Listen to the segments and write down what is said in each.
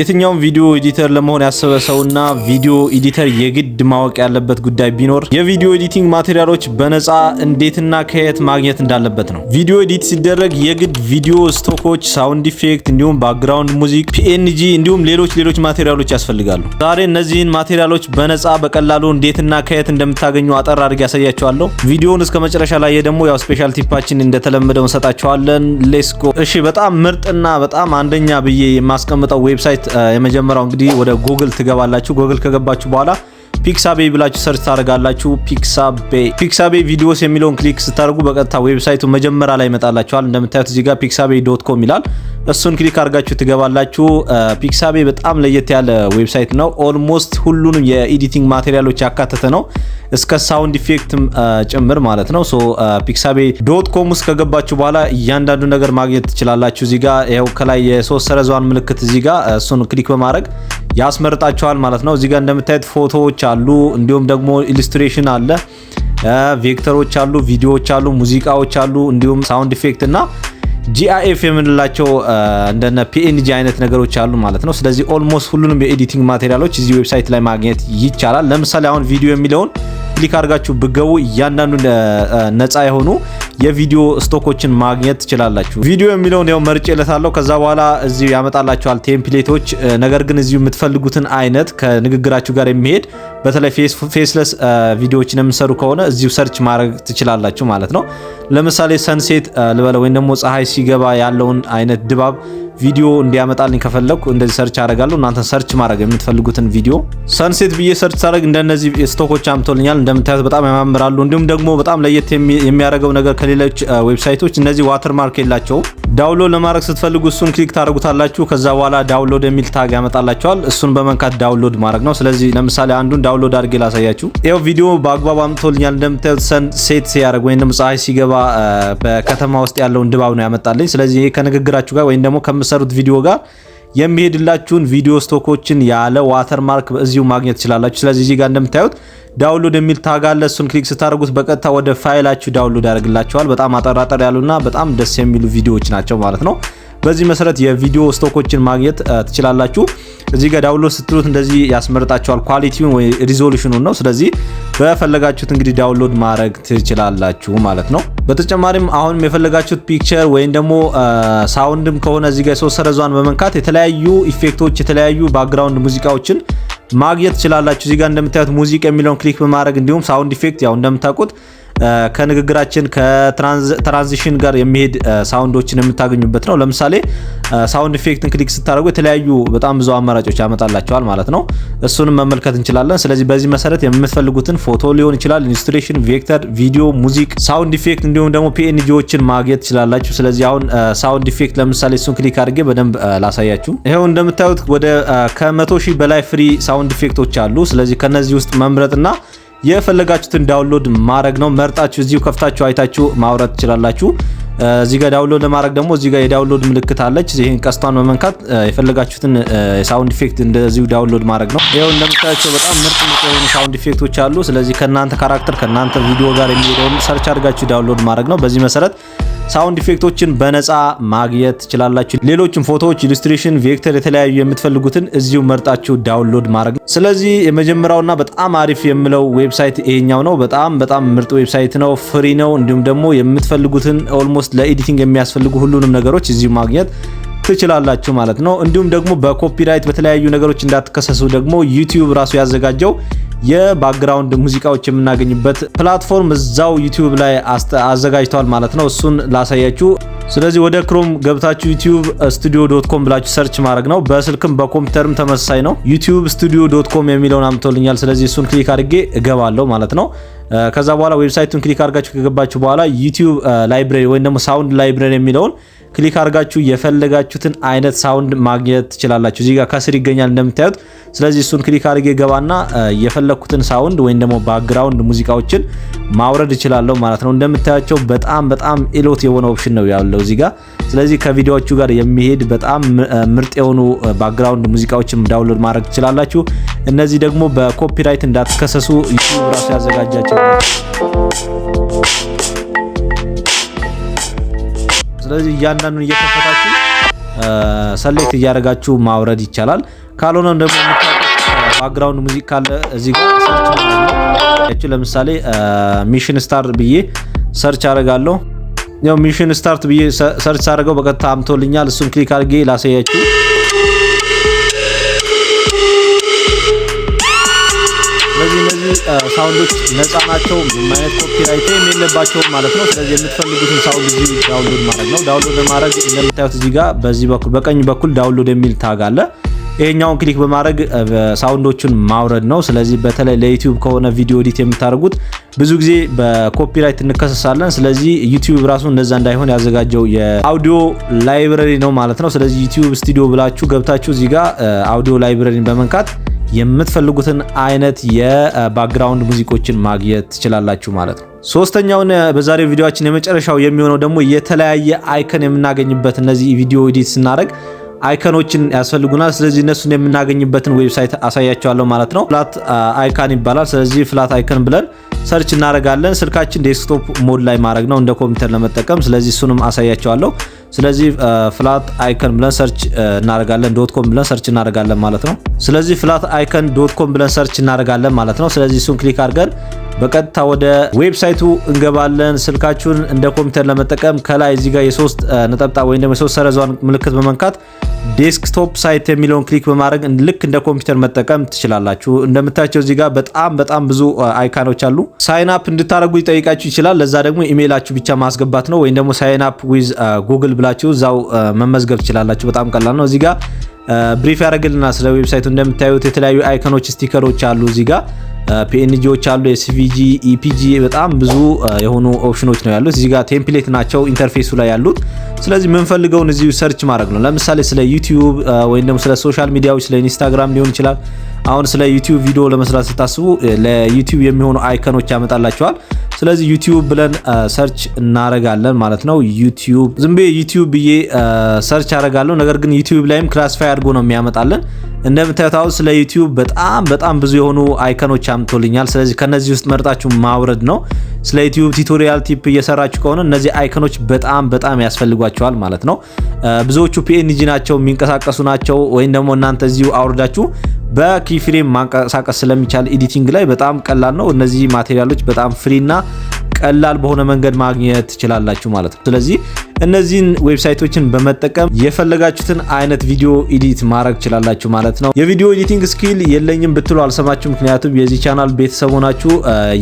የትኛውም ቪዲዮ ኤዲተር ለመሆን ያሰበ ሰውና ቪዲዮ ኤዲተር የግድ ማወቅ ያለበት ጉዳይ ቢኖር የቪዲዮ ኤዲቲንግ ማቴሪያሎች በነፃ እንዴትና ከየት ማግኘት እንዳለበት ነው። ቪዲዮ ኤዲት ሲደረግ የግድ ቪዲዮ ስቶኮች፣ ሳውንድ ኢፌክት እንዲሁም ባክግራውንድ ሙዚክ፣ ፒኤንጂ እንዲሁም ሌሎች ማቴሪያሎች ያስፈልጋሉ። ዛሬ እነዚህን ማቴሪያሎች በነፃ በቀላሉ እንዴትና ከየት እንደምታገኙ አጠር አድርጌ ያሳያችኋለሁ። ቪዲዮውን እስከ መጨረሻ ላይ ደግሞ ያው ስፔሻል ቲፓችን እንደተለመደው እንሰጣችኋለን። ሌትስ ጎ። እሺ፣ በጣም ምርጥና በጣም አንደኛ ብዬ የማስቀምጠው ዌብሳይት የመጀመሪያው እንግዲህ ወደ ጉግል ትገባላችሁ። ጉግል ከገባችሁ በኋላ ፒክሳቤ ብላችሁ ሰርች ታደርጋላችሁ። ፒክሳቤ ቪዲዮስ የሚለውን ክሊክ ስታደርጉ በቀጥታ ዌብሳይቱ መጀመሪያ ላይ ይመጣላችኋል። እንደምታዩት እዚህ ጋር pixabay.com ይላል። እሱን ክሊክ አድርጋችሁ ትገባላችሁ። ፒክሳቤ በጣም ለየት ያለ ዌብሳይት ነው። ኦልሞስት ሁሉንም የኤዲቲንግ ማቴሪያሎች ያካተተ ነው፣ እስከ ሳውንድ ኢፌክት ጭምር ማለት ነው። ሶ pixabay.com ውስጥ ከገባችሁ በኋላ እያንዳንዱ ነገር ማግኘት ትችላላችሁ። እዚህ ጋር ይሄው ከላይ የሶስት ሰረዟን ምልክት እዚህ ጋር እሱን ክሊክ በማድረግ ያስመርጣቸዋል ማለት ነው። እዚህ ጋር እንደምታዩት ፎቶዎች አሉ፣ እንዲሁም ደግሞ ኢሉስትሬሽን አለ፣ ቬክተሮች አሉ፣ ቪዲዮዎች አሉ፣ ሙዚቃዎች አሉ፣ እንዲሁም ሳውንድ ኢፌክት እና ጂአይኤፍ የምንላቸው እንደነ ፒኤንጂ አይነት ነገሮች አሉ ማለት ነው። ስለዚህ ኦልሞስት ሁሉንም የኤዲቲንግ ማቴሪያሎች እዚህ ዌብሳይት ላይ ማግኘት ይቻላል። ለምሳሌ አሁን ቪዲዮ የሚለውን ክሊክ አድርጋችሁ ብገቡ እያንዳንዱ ነፃ የሆኑ የቪዲዮ ስቶኮችን ማግኘት ትችላላችሁ። ቪዲዮ የሚለውን ያው መርጬለታለሁ። ከዛ በኋላ እዚሁ ያመጣላችኋል ቴምፕሌቶች። ነገር ግን እዚሁ የምትፈልጉትን አይነት ከንግግራችሁ ጋር የሚሄድ በተለይ ፌስለስ ቪዲዮዎችን የምትሰሩ ከሆነ እዚሁ ሰርች ማድረግ ትችላላችሁ ማለት ነው። ለምሳሌ ሰንሴት ልበለው ወይም ደግሞ ፀሐይ ሲገባ ያለውን አይነት ድባብ ቪዲዮ እንዲያመጣልኝ ከፈለኩ እንደዚህ ሰርች አደርጋለሁ። እናንተ ሰርች ማድረግ የምትፈልጉትን ቪዲዮ ሰንሴት ብዬ ሰርች ሳደርግ እንደነዚህ ስቶኮች አምጥቶልኛል። እንደምታዩት በጣም ያማምራሉ። እንዲሁም ደግሞ በጣም ለየት የሚያደርገው ነገር ከሌሎች ዌብሳይቶች እነዚህ ዋተር ማርክ የላቸውም። ዳውንሎድ ለማድረግ ስትፈልጉ እሱን ክሊክ ታደርጉታላችሁ። ከዛ በኋላ ዳውንሎድ የሚል ታግ ያመጣላችኋል። እሱን በመንካት ዳውንሎድ ማድረግ ነው። ስለዚህ ለምሳሌ አንዱን ዳውንሎድ አድርጌ ላሳያችሁ። ይሄው ቪዲዮ በአግባቡ አምጥቶልኛል። እንደምታዩት ሰንሴት ሲያደርግ ወይም ደግሞ ፀሐይ ሲገባ በከተማ ውስጥ ያለውን ድባብ ነው ያመጣልኝ። ስለዚህ ይሄ ከንግግራችሁ ጋር ወይም ደግሞ ከምትሰሩት ቪዲዮ ጋር የሚሄድላችሁን ቪዲዮ ስቶኮችን ያለ ዋተር ማርክ እዚሁ ማግኘት ትችላላችሁ። ስለዚህ እዚህ ጋር እንደምታዩት ዳውንሎድ የሚል ታግ አለ። እሱን ክሊክ ስታደርጉት በቀጥታ ወደ ፋይላችሁ ዳውንሎድ ያደርግላችኋል። በጣም አጠራጠር ያሉና በጣም ደስ የሚሉ ቪዲዮዎች ናቸው ማለት ነው። በዚህ መሰረት የቪዲዮ ስቶኮችን ማግኘት ትችላላችሁ። እዚህ ጋር ዳውንሎድ ስትሉት እንደዚህ ያስመርጣችኋል ኳሊቲውን ወይ ሪዞሉሽኑን ነው። ስለዚህ በፈለጋችሁት እንግዲህ ዳውንሎድ ማድረግ ትችላላችሁ ማለት ነው። በተጨማሪም አሁንም የፈለጋችሁት ፒክቸር ወይም ደግሞ ሳውንድም ከሆነ እዚህ ጋር ሶስት ሰረዟን በመንካት የተለያዩ ኢፌክቶች፣ የተለያዩ ባክግራውንድ ሙዚቃዎችን ማግኘት ትችላላችሁ። እዚህ ጋር እንደምታዩት ሙዚቃ የሚለውን ክሊክ በማድረግ እንዲሁም ሳውንድ ኢፌክት ያው እንደምታውቁት ከንግግራችን ከትራንዚሽን ጋር የሚሄድ ሳውንዶችን የምታገኙበት ነው። ለምሳሌ ሳውንድ ኢፌክትን ክሊክ ስታደርጉ የተለያዩ በጣም ብዙ አማራጮች ያመጣላቸዋል ማለት ነው። እሱንም መመልከት እንችላለን። ስለዚህ በዚህ መሰረት የምትፈልጉትን ፎቶ ሊሆን ይችላል፣ ኢሉስትሬሽን፣ ቬክተር፣ ቪዲዮ፣ ሙዚክ፣ ሳውንድ ኢፌክት እንዲሁም ደግሞ ፒኤንጂዎችን ማግኘት ትችላላችሁ። ስለዚህ አሁን ሳውንድ ኢፌክት ለምሳሌ እሱን ክሊክ አድርጌ በደንብ ላሳያችሁ። ይሄው እንደምታዩት ወደ ከ100,000 በላይ ፍሪ ሳውንድ ኢፌክቶች አሉ። ስለዚህ ከነዚህ ውስጥ መምረጥና የፈለጋችሁትን ዳውንሎድ ማድረግ ነው። መርጣችሁ እዚሁ ከፍታችሁ አይታችሁ ማውረድ ትችላላችሁ። እዚህ ጋር ዳውንሎድ ለማድረግ ደግሞ እዚህ ጋር የዳውንሎድ ምልክት አለች። ይሄን ቀስቷን በመንካት የፈለጋችሁትን ሳውንድ ኢፌክት እንደዚሁ ዳውንሎድ ማድረግ ነው። ይሄው እንደምታዩቸው በጣም ምርጥ የሆኑ ሳውንድ ኢፌክቶች አሉ። ስለዚህ ከናንተ ካራክተር ከናንተ ቪዲዮ ጋር የሚሄደውን ሰርች አድርጋችሁ ዳውንሎድ ማድረግ ነው። በዚህ መሰረት ሳውንድ ኢፌክቶችን በነፃ ማግኘት ትችላላችሁ። ሌሎችም ፎቶዎች፣ ኢሉስትሬሽን፣ ቬክተር የተለያዩ የምትፈልጉትን እዚሁ መርጣችሁ ዳውንሎድ ማድረግ ነው። ስለዚህ የመጀመሪያውና በጣም አሪፍ የምለው ዌብሳይት ይሄኛው ነው። በጣም ምርጥ ዌብሳይት ነው። ፍሪ ነው። እንዲሁም ደግሞ የምትፈልጉትን ኦልሞስት ለኤዲቲንግ የሚያስፈልጉ ሁሉንም ነገሮች እዚሁ ማግኘት ትችላላችሁ ማለት ነው። እንዲሁም ደግሞ በኮፒራይት በተለያዩ ነገሮች እንዳትከሰሱ ደግሞ ዩቲዩብ ራሱ ያዘጋጀው የባክግራውንድ ሙዚቃዎች የምናገኝበት ፕላትፎርም እዛው ዩቲዩብ ላይ አዘጋጅተዋል ማለት ነው። እሱን ላሳያችሁ። ስለዚህ ወደ ክሮም ገብታችሁ youtube.studio.com ብላችሁ ሰርች ማድረግ ነው። በስልክም በኮምፒውተርም ተመሳሳይ ነው። youtube.studio.com የሚለውን አምጥቶልኛል። ስለዚህ እሱን ክሊክ አድርጌ እገባለሁ ማለት ነው። ከዛ በኋላ ዌብሳይቱን ክሊክ አድርጋችሁ ከገባችሁ በኋላ ዩቲዩብ ላይብረሪ ወይም ደግሞ ሳውንድ ላይብረሪ የሚለውን ክሊክ አድርጋችሁ የፈለጋችሁትን አይነት ሳውንድ ማግኘት ትችላላችሁ። እዚህ ጋር ከስር ይገኛል እንደምታዩት። ስለዚህ እሱን ክሊክ አድርጌ ገባና የፈለኩትን ሳውንድ ወይም ደግሞ ባክግራውንድ ሙዚቃዎችን ማውረድ እችላለሁ ማለት ነው። እንደምታያቸው በጣም ኢሎት የሆነ ኦፕሽን ነው ያለው እዚህ ጋር። ስለዚህ ከቪዲዮዎቹ ጋር የሚሄድ በጣም ምርጥ የሆኑ ባክግራውንድ ሙዚቃዎችን ዳውንሎድ ማድረግ ትችላላችሁ። እነዚህ ደግሞ በኮፒራይት እንዳትከሰሱ ዩቲዩብ ራሱ ያዘጋጃቸው። ስለዚህ እያንዳንዱን እየከፈታችሁ ሰሌክት እያደረጋችሁ ማውረድ ይቻላል። ካልሆነም ደግሞ ባክግራውንድ ሙዚክ ካለ እዚህ ጋር ሰርች ማለት ነው። ለምሳሌ ሚሽን ስታር ብዬ ሰርች አደርጋለሁ። ያው ሚሽን ስታርት ብዬ ሰርች አደርገው በቀጥታ አምቶልኛል። እሱን ክሊክ አድርጌ ላሳያችሁ። ስለዚህ እነዚህ ሳውንዶች ነፃ ናቸው፣ ምንም አይነት ኮፒራይት የሌለባቸው ማለት ነው። ስለዚህ የምትፈልጉትን ሳውንድ እዚህ ዳውንሎድ ማድረግ ነው። ዳውንሎድ ለማድረግ እንደምታዩት እዚህ ጋር በዚህ በኩል በቀኝ በኩል ዳውንሎድ የሚል ታግ አለ። ይሄኛውን ክሊክ በማድረግ ሳውንዶቹን ማውረድ ነው። ስለዚህ በተለይ ለዩቲዩብ ከሆነ ቪዲዮ ኤዲት የምታደርጉት ብዙ ጊዜ በኮፒራይት እንከሰሳለን። ስለዚህ ዩቲዩብ ራሱ እንደዛ እንዳይሆን ያዘጋጀው የአውዲዮ ላይብረሪ ነው ማለት ነው። ስለዚህ ዩቲዩብ ስቱዲዮ ብላችሁ ገብታችሁ እዚህ ጋር አውዲዮ ላይብረሪን በመንካት የምትፈልጉትን አይነት የባክግራውንድ ሙዚቆችን ማግኘት ትችላላችሁ ማለት ነው። ሶስተኛውን በዛሬው ቪዲዮአችን የመጨረሻው የሚሆነው ደግሞ የተለያየ አይከን የምናገኝበት እነዚህ ቪዲዮ ኤዲት ስናደርግ አይከኖችን ያስፈልጉናል። ስለዚህ እነሱን የምናገኝበትን ዌብሳይት አሳያቸዋለሁ ማለት ነው። ፍላት አይካን ይባላል። ስለዚህ ፍላት አይከን ብለን ሰርች እናደርጋለን። ስልካችን ዴስክቶፕ ሞድ ላይ ማድረግ ነው እንደ ኮምፒውተር ለመጠቀም። ስለዚህ እሱንም አሳያቸዋለሁ። ስለዚህ ፍላት አይከን ብለን ሰርች እናደርጋለን .com ብለን ሰርች እናደርጋለን ማለት ነው። ስለዚህ ፍላት አይከን .com ብለን ሰርች እናደርጋለን ማለት ነው። ስለዚህ እሱን ክሊክ አድርገን በቀጥታ ወደ ዌብሳይቱ እንገባለን። ስልካችሁን እንደ ኮምፒውተር ለመጠቀም ከላይ እዚህ ጋር የሶስት ነጠብጣብ ወይም ደግሞ የሶስት ሰረዟን ምልክት በመንካት ዴስክቶፕ ሳይት የሚለውን ክሊክ በማድረግ ልክ እንደ ኮምፒውተር መጠቀም ትችላላችሁ። እንደምታዩቸው እዚህ ጋር በጣም ብዙ አይካኖች አሉ። ሳይን አፕ እንድታደርጉ ሊጠይቃችሁ ይችላል። ለዛ ደግሞ ኢሜይላችሁ ብቻ ማስገባት ነው። ወይም ደግሞ ሳይን አፕ ዊዝ ጉግል ብላችሁ እዛው መመዝገብ ትችላላችሁ። በጣም ቀላል ነው። እዚህ ጋር ብሪፍ ያደርግልናል ስለ ዌብሳይቱ። እንደምታዩት የተለያዩ አይኮኖች ስቲከሮች አሉ። እዚህ ጋር ፒኤንጂዎች አሉ፣ ኤስቪጂ፣ ኢፒጂ በጣም ብዙ የሆኑ ኦፕሽኖች ነው ያሉት። እዚህ ጋር ቴምፕሌት ናቸው ኢንተርፌሱ ላይ ያሉት። ስለዚህ የምንፈልገውን እዚሁ ሰርች ማድረግ ነው። ለምሳሌ ስለ ዩቲዩብ ወይም ደግሞ ስለ ሶሻል ሚዲያዎች ስለ ኢንስታግራም ሊሆን ይችላል። አሁን ስለ ዩቲዩብ ቪዲዮ ለመስራት ስታስቡ ለዩቲዩብ የሚሆኑ አይኮኖች ያመጣላቸዋል። ስለዚህ ዩቲዩብ ብለን ሰርች እናረጋለን ማለት ነው። ዩቲዩብ ዝም ብዬ ዩቲዩብ ብዬ ሰርች አረጋለሁ። ነገር ግን ዩቲዩብ ላይም ክላሲፋይ አድርጎ ነው የሚያመጣልን። እንደምታዩት አሁን ስለ ዩቲዩብ በጣም ብዙ የሆኑ አይኮኖች አምጥቶልኛል። ስለዚህ ከነዚህ ውስጥ መርጣችሁ ማውረድ ነው። ስለ ዩቲዩብ ቱቶሪያል ቲፕ እየሰራችሁ ከሆነ እነዚህ አይኮኖች በጣም ያስፈልጓቸዋል ማለት ነው። ብዙዎቹ ፒኤንጂ ናቸው፣ የሚንቀሳቀሱ ናቸው። ወይም ደግሞ እናንተ እዚሁ አውርዳችሁ በኪፍሬም ማንቀሳቀስ ስለሚቻል ኤዲቲንግ ላይ በጣም ቀላል ነው። እነዚህ ማቴሪያሎች በጣም ፍሪና ቀላል በሆነ መንገድ ማግኘት ትችላላችሁ ማለት ነው። ስለዚህ እነዚህን ዌብሳይቶችን በመጠቀም የፈለጋችሁትን አይነት ቪዲዮ ኤዲት ማድረግ ትችላላችሁ ማለት ነው። የቪዲዮ ኤዲቲንግ ስኪል የለኝም ብትሉ አልሰማችሁ። ምክንያቱም የዚህ ቻናል ቤተሰብ ሆናችሁ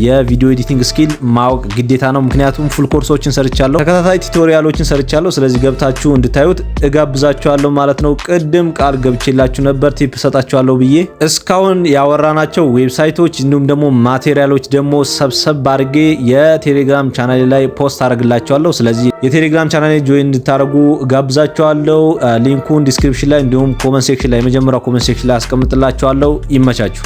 የቪዲዮ ኤዲቲንግ ስኪል ማወቅ ግዴታ ነው። ምክንያቱም ፉል ኮርሶችን ሰርቻለሁ፣ ተከታታይ ቱቶሪያሎችን ሰርቻለሁ። ስለዚህ ገብታችሁ እንድታዩት እጋብዛችኋለሁ ማለት ነው። ቅድም ቃል ገብቼላችሁ ነበር ቲፕ ሰጣችኋለሁ ብዬ። እስካሁን ያወራናቸው ዌብሳይቶች እንዲሁም ደግሞ ማቴሪያሎች ደግሞ ሰብሰብ አድርጌ የቴሌግራም ቻናሌ ላይ ፖስት አደርግላችኋለሁ። ስለዚህ የቴሌግራም ቻናሌ ጆይን እንድታደርጉ ጋብዛችኋለሁ። ሊንኩን ዲስክሪፕሽን ላይ እንዲሁም ኮመንት ሴክሽን ላይ የመጀመሪያው ኮመንት ሴክሽን ላይ አስቀምጥላችኋለሁ። ይመቻችሁ።